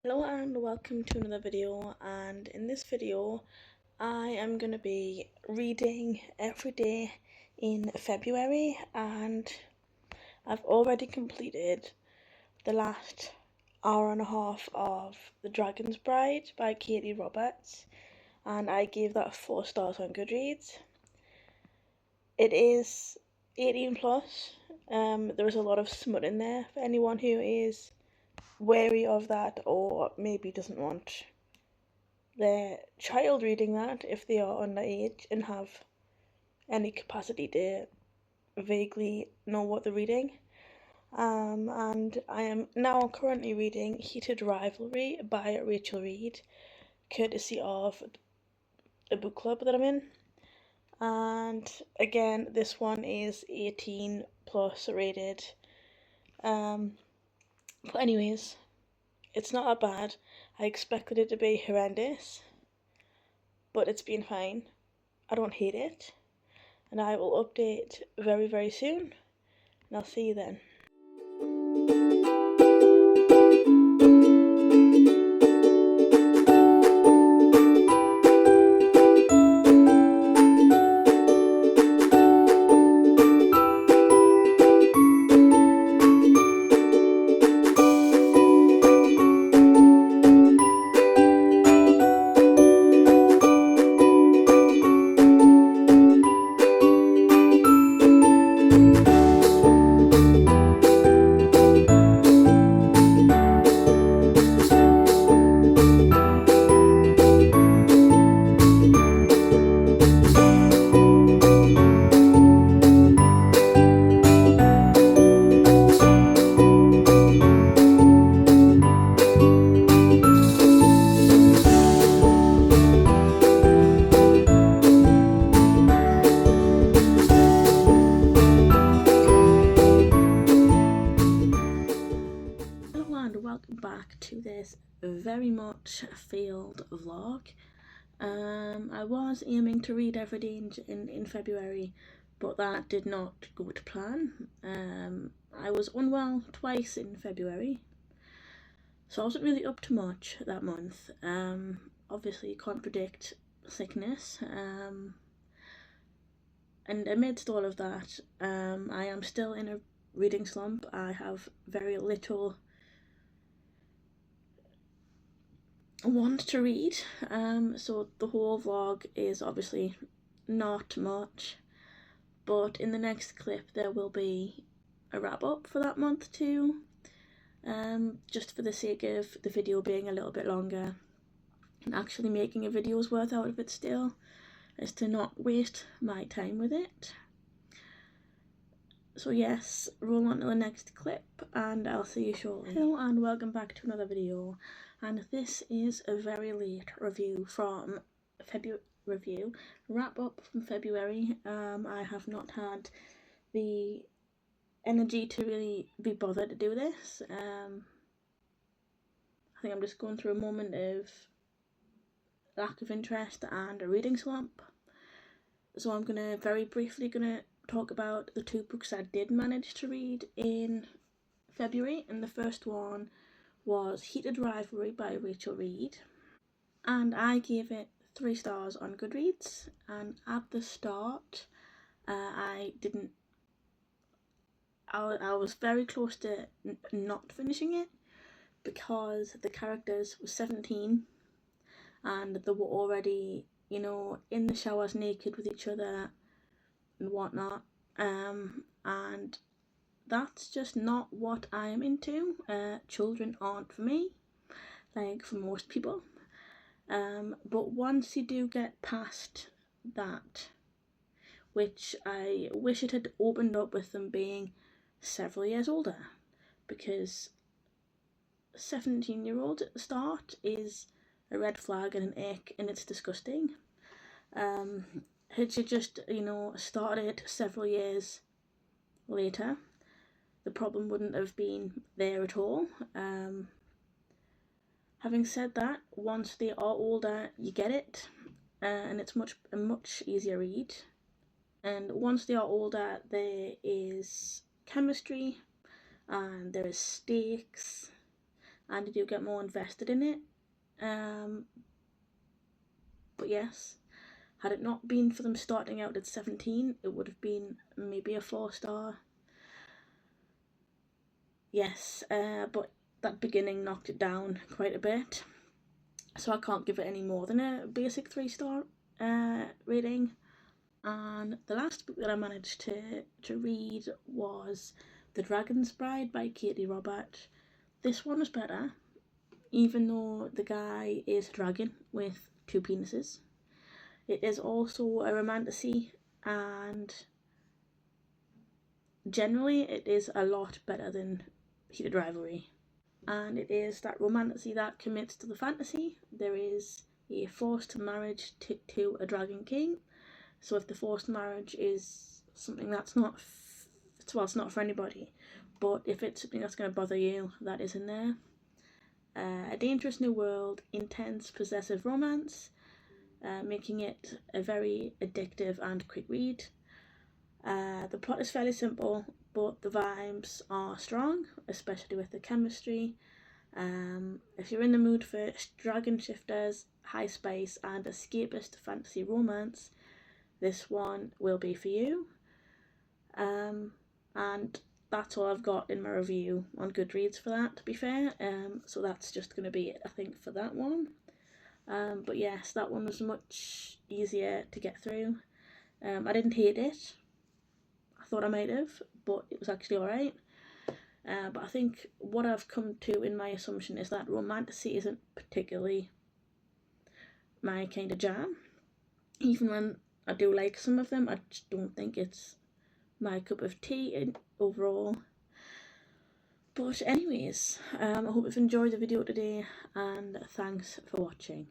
Hello and welcome to another video, and in this video I am going to be reading every day in February, and I've already completed the last hour and a half of The Dragon's Bride by Katie Roberts, and I gave that 4 stars on Goodreads. It is 18 plus. There is a lot of smut in there for anyone who is wary of that or maybe doesn't want their child reading that if they are underage and have any capacity to vaguely know what they're reading. And I am now currently reading Heated Rivalry by Rachel Reid, courtesy of the book club that I'm in. And again, this one is 18 plus rated. But anyways, it's not that bad. I expected it to be horrendous, but it's been fine. I don't hate it, and I will update very, very soon, and I'll see you then. Hello and welcome back to this very much failed vlog. I was aiming to read every day in February, but that did not go to plan. I was unwell twice in February, so I wasn't really up to much that month. Obviously you can't predict sickness. And amidst all of that, I am still in a reading slump. I have very little want to read, so the whole vlog is obviously not much, but in the next clip there will be a wrap up for that month too, just for the sake of the video being a little bit longer and actually making a video's worth out of it still, is to not waste my time with it. So yes, roll on to the next clip and I'll see you shortly. Hello and welcome back to another video, and this is a very late review from wrap up from February. I have not had the energy to really be bothered to do this. I think I'm just going through a moment of lack of interest and a reading slump. So I'm very briefly talk about the 2 books I did manage to read in February, and the first one was Heated Rivalry by Rachel Reid, and I gave it 3 stars on Goodreads. And at the start, I was very close to not finishing it because the characters were 17 and they were already, in the showers naked with each other and whatnot, and that's just not what I am into. Children aren't for me, like for most people. But once you do get past that, which I wish it had opened up with them being several years older, because 17-year-old at the start is a red flag and an ick, and it's disgusting. Had you just, started several years later, the problem wouldn't have been there at all. Having said that, once they are older, you get it, and it's a much easier read. And once they are older, there is chemistry, and there is stakes, and you do get more invested in it. But yes, had it not been for them starting out at 17, it would have been maybe a 4-star. Yes, but that beginning knocked it down quite a bit, so I can't give it any more than a basic 3-star rating. And the last book that I managed to read was The Dragon's Bride by Katie Robert. This one was better, even though the guy is a dragon with 2 penises. It is also a romantasy, and generally it is a lot better than Heated Rivalry. And it is that romantasy that commits to the fantasy. There is a forced marriage to a dragon king. So if the forced marriage is something that's not, it's not for anybody, but if it's something that's going to bother you, that is in there. A Dangerous New World, intense possessive romance, making it a very addictive and quick read. The plot is fairly simple, but the vibes are strong, especially with the chemistry. If you're in the mood for dragon shifters, high space, and escapist fantasy romance, this one will be for you. And that's all I've got in my review on Goodreads for that, to be fair. So that's just going to be it, I think, for that one. But yes, that one was much easier to get through. I didn't hate it. I thought I might have, but it was actually alright. But I think what I've come to in my assumption is that romantasy isn't particularly my kind of jam. Even when I do like some of them, I just don't think it's my cup of tea overall. But anyways, I hope you've enjoyed the video today, and thanks for watching.